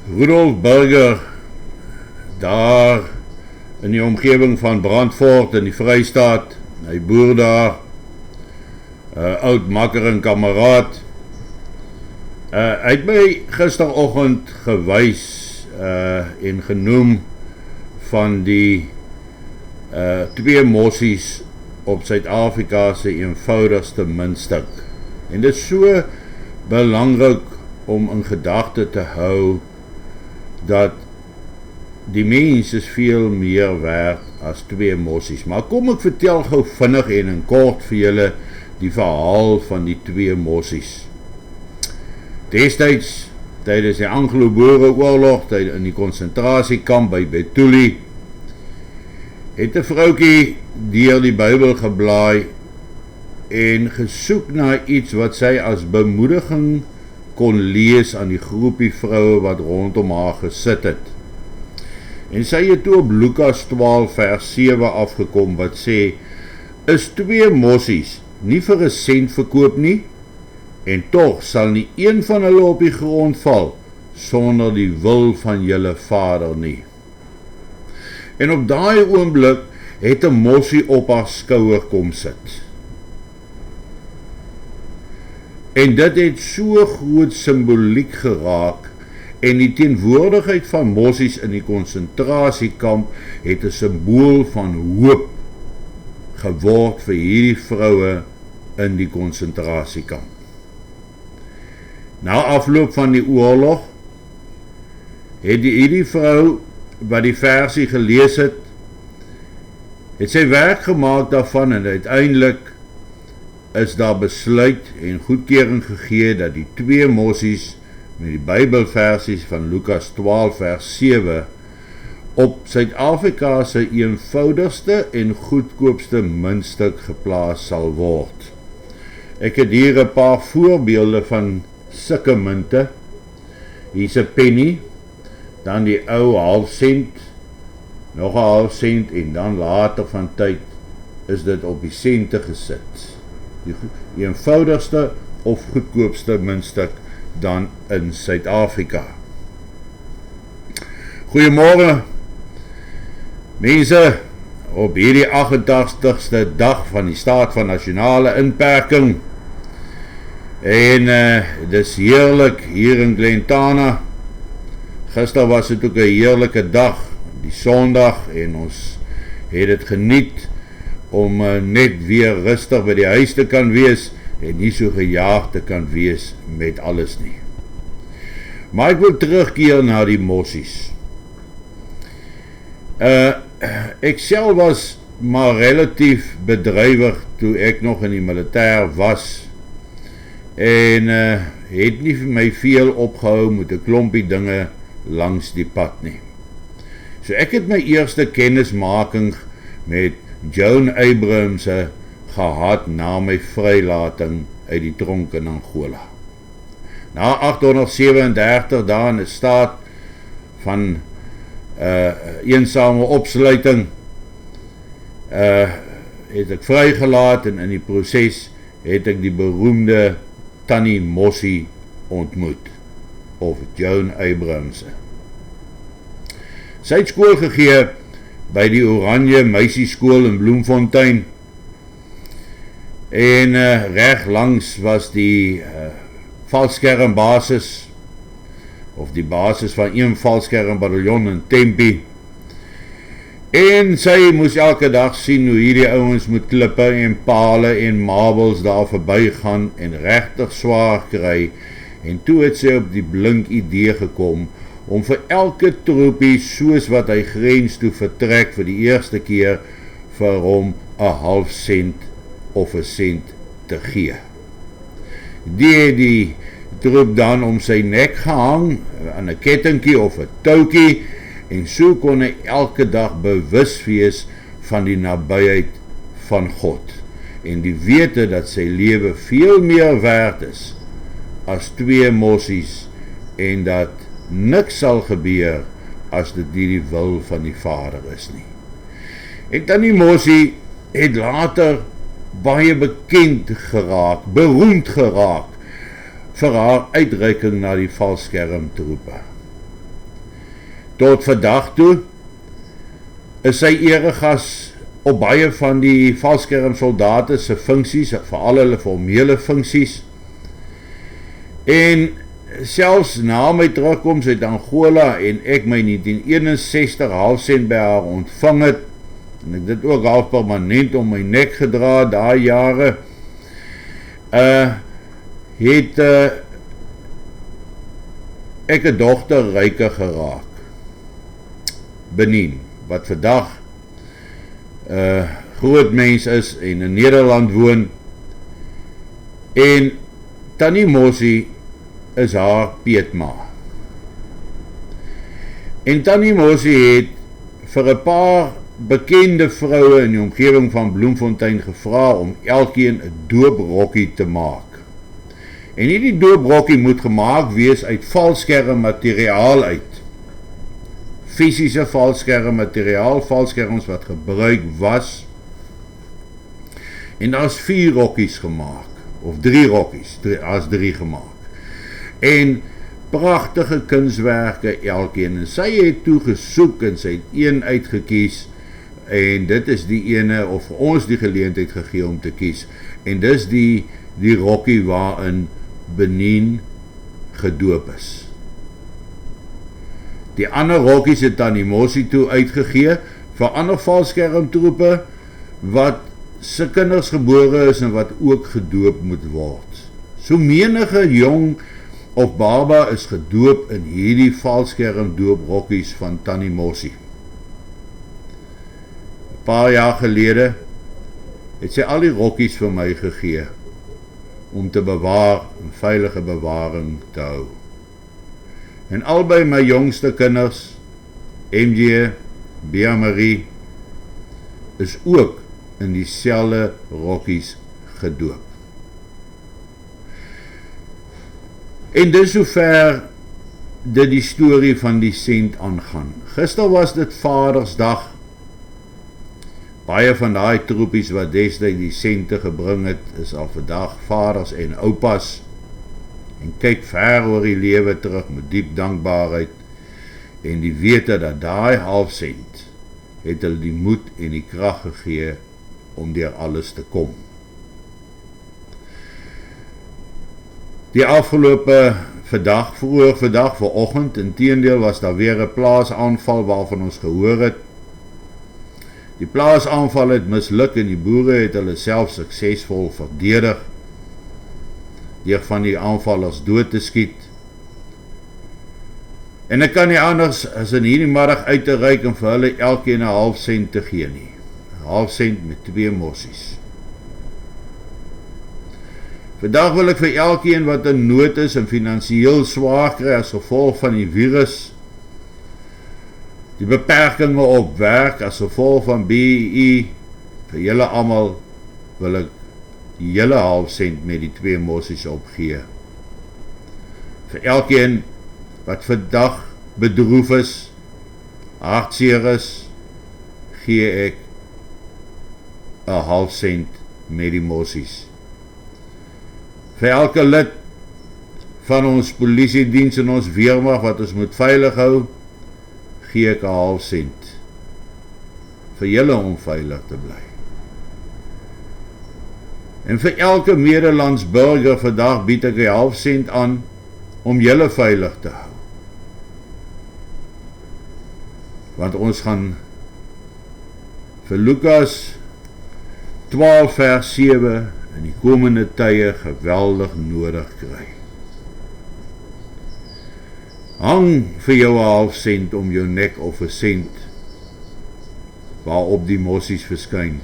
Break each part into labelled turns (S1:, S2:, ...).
S1: Rudolf Burger, daar in die omgewing van Brandfort in die Vrystaat, hy boer daar, oud makker en kameraad. Hy het my gisteroggend gewys en genoem van die twee mossies op Suid-Afrika se eenvoudigste muntstuk. En dit is so belangrik om in gedagte te hou dat die mens is veel meer werd as twee mossies. Maar kom ek vertel gou vinnig en in kort vir julle die verhaal van die twee mossies. Destyds, tydens die Anglo-Boereoorlog, in die konsentrasiekamp by Betuli, het 'n vroukie deur die Bybel geblaai en gesoek na iets wat sy as bemoediging kon lees aan die groepie vroue wat rondom haar gesit het. En sy het toe op Lukas 12 vers 7 afgekom wat sê, is twee mossies nie vir 'n sent verkoop nie, en tog sal nie een van hulle op die grond val sonder die wil van julle Vader nie. En op daai oomblik het 'n mossie op haar skouer kom sit. En dit het so groot simboliek geraak, en die teenwoordigheid van mossies in die konsentrasiekamp het 'n simbool van hoop geword vir hierdie vroue in die konsentrasiekamp. Na afloop van die oorlog het hierdie vrou wat die versie gelees het sy werk gemaak daarvan, en uiteindelik is daar besluit en goedkeuring gegee dat die twee mossies met die Bybelversies van Lukas 12 vers 7 op Suid-Afrika se eenvoudigste en goedkoopste muntstuk geplaas sal word. Ek het hier 'n paar voorbeelde van sulke munte. Hier's 'n penny, dan die ou half sent, nog 'n half sent, en dan later van tyd is dit op die sente gesit. Die eenvoudigste of goedkoopste muntstuk dan in Suid-Afrika. Goeiemôre mense, op hierdie 88ste dag van die staat van nasionale inperking, en dis heerlik hier in Glentana. Gister was dit ook 'n heerlike dag, die Sondag, en ons het dit geniet om net weer rustig by die huis te kan wees en nie so gejaag te kan wees met alles nie. Maar ek wil terugkeer na die mossies. Ek self was maar relatief bedrywig toe ek nog in die militêr was, en het nie vir my veel opgehou met 'n klompie dinge langs die pad nie. So ek het my eerste kennismaking met John Abrams gehad na my vrylating uit die tronk in Angola. Na 837 dae in 'n staat van eensame opsluiting het ek vrygelaat, en in die proses het ek die beroemde Tannie Mossie ontmoet, of Joan Abrams. Sy het skool gegee by die Oranje Meisieskool in Bloemfontein, en reg langs was die valskermbasis, of die basis van een valskermbataljon in Tempi, en sy moes elke dag sien hoe hierdie ouens met klippe en pale en marbles daar verby gaan en regtig swaar kry, en toe het sy op die blink idee gekom om vir elke troepie soos wat hy grens toe vertrek vir die eerste keer vir hom 'n half sent of 'n sent te gee. Die troep dan om sy nek gehang aan 'n kettingkie of 'n toukie, en so kon hy elke dag bewus wees van die nabyheid van God en die wete dat sy lewe veel meer werd is as twee mossies, en dat niks sal gebeur as dit die wil van die Vader is nie. En Tannie Mossie het later baie bekend geraak, beroemd geraak vir haar uitreiking na die valskermtroepe. Tot vandag toe is sy eregas op baie van die valskermsoldate se funksies, veral hulle formele funksies. En selfs na my terugkoms uit Angola en ek my 1961 halfsent by haar ontvang het, en ek dit ook half permanent om my nek gedra daai jare, het ek 'n dogter ryker geraak. Benien, wat vandag groot mens is en in Nederland woon, en Tannie Mossie is haar peetma. En Tannie Mossie het vir 'n paar bekende vroue in die omgewing van Bloemfontein gevra om elkeen 'n dooprokkie te maak. En hierdie dooprokkie moet gemaak wees uit valskermmateriaal uit. Fisiese valskermmateriaal, valskerms wat gebruik was. En daar is 4 rokkies gemaak, of 3 rokkies, as 3 gemaak. En pragtige kunswerke elkeen, en sy het toe gesoek en sy het een uitgekies, en dit is die ene, of vir ons die geleentheid gegee om te kies, en dis die rokkie waarin Benien gedoop is. Die ander rokkies het Tannie Mossie toe uitgegee vir ander valskermtroepe wat se kinders gebore is en wat ook gedoop moet word. So menige jong of baba is gedoop in hierdie valskermdooprokkies van Tannie Mossie. 'n Paar jaar gelede het sy al die rokkies vir my gegee om te bewaar en veilige bewaring te hou. En albei my jongste kinders, MJ, Bea Marie, is ook in dieselfde rokkies gedoop. En dis sover dit die storie van die sent aangaan. Gister was dit Vadersdag. Baie van daai troepies wat destyds die sente gebring het, is al vandag vaders en oupas, en kyk ver oor die lewe terug met diep dankbaarheid, en die wete dat daai halfsent het hulle die moed en die krag gegee om deur alles te kom. Die afgelope vroeër vandag, vanoggend, inteendeel was daar weer 'n plaasaanval waarvan ons gehoor het. Die plaasaanval het misluk en die boere het hulle self suksesvol verdedig deur van die aanvallers dood te skiet. En ek kan nie anders as in hierdie middag uit te reik en vir hulle elkeen 'n halfsent te gee nie. 'n Halfsent met 2 mossies. Vandag wil ek vir elkeen wat in nood is en finansiëel swaar kry as gevolg van die virus, die beperkinge op werk as gevolg van BEE, vir julle almal wil ek die hele halfsent met die 2 mossies opgee. Vir elkeen wat vandag bedroef is, hartseer is, gee ek 'n halfsent met die mossies. Vir elke lid van ons polisiediens en ons weermag wat ons moet veilig hou, gee ek 'n halfsent vir julle om veilig te bly. En vir elke medelandsburger vandag bied ek 'n halfsent aan om julle veilig te hou. Want ons gaan vir Lukas 12 vers 7 in die komende tye geweldig nodig kry. Hang vir jou 'n halfsent om jou nek of 'n sent waarop die mossies verskyn.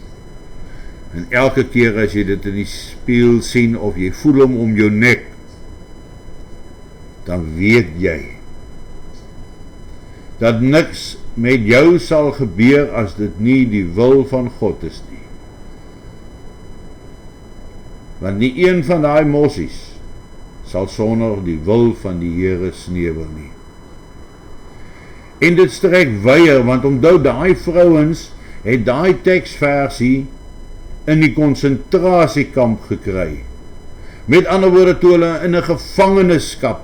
S1: En elke keer as jy dit in die spieël sien of jy voel hom om jou nek, dan weet jy dat niks met jou sal gebeur as dit nie die wil van God is nie. Want nie een van daai mossies sal sonder die wil van die Here sneeuwel nie. En dit strek weier, want onthou daai vrouens het daai teksversie in die konsentrasiekamp gekry. Met ander woorde, toe hulle in 'n gevangenskap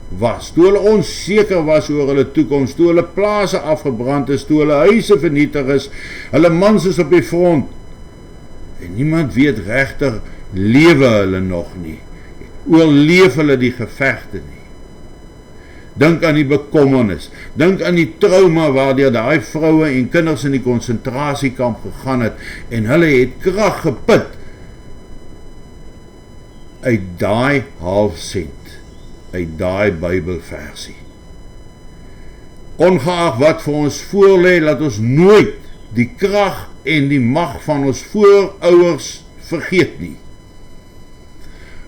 S1: was, toe hulle onseker was oor hulle toekoms, toe hulle plase afgebrand is, toe hulle huise vernietig is, hulle mans is op die front, en niemand weet regtig, lewe hulle nog nie, oorleef hulle die gevegte nie. Dink aan die bekommernis, dink aan die trauma waardeur daai vroue en kinders in die konsentrasiekamp gegaan het, en hulle het krag geput uit daai halfsent, uit daai Bybelversie. Ongeag wat vir ons voorlê, laat ons nooit die krag en die mag van ons voorouers vergeet nie.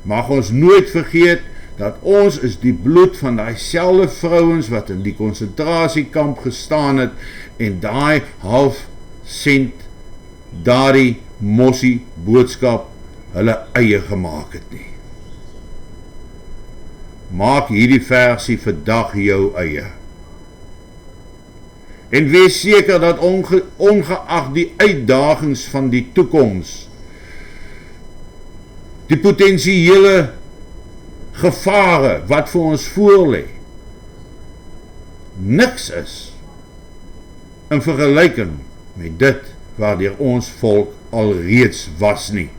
S1: Mag ons nooit vergeet dat ons is die bloed van daai selfde vrouens wat in die konsentrasiekamp gestaan het en daai half sent, daardie mossie boodskap hulle eie gemaak het nie. Maak hierdie versie vandag jou eie. En wees seker dat ongeag die uitdagings van die toekoms, die potensiële gevare wat vir ons voorlê, niks is in vergelyking met dit waardeur ons volk alreeds was nie.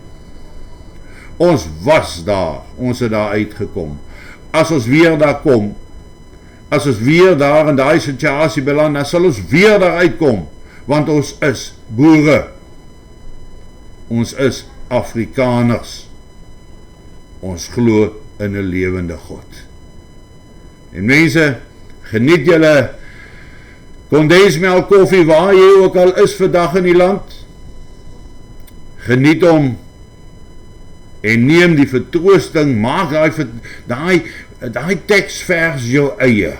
S1: Ons was daar, ons het daar uitgekom. As ons weer daar kom, as ons weer daar in daai situasie beland, dan sal ons weer daar uitkom, want ons is boere. Ons is Afrikaners. Ons glo in 'n lewende God. En mense, geniet julle kondensmelk koffie waar jy ook al is vandag in die land. Geniet hom en neem die vertroosting, maak daai teksvers jou eie.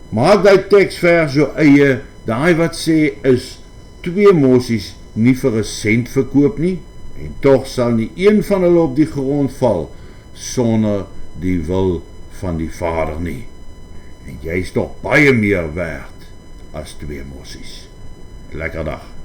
S1: Maak daai teksvers jou eie, daai wat sê is 2 mossies nie vir 'n sent verkoop nie, en tog sal nie een van hulle op die grond val sonder die wil van die Vader nie. En jy is toch baie meer werd as 2 mossies. Lekker dag.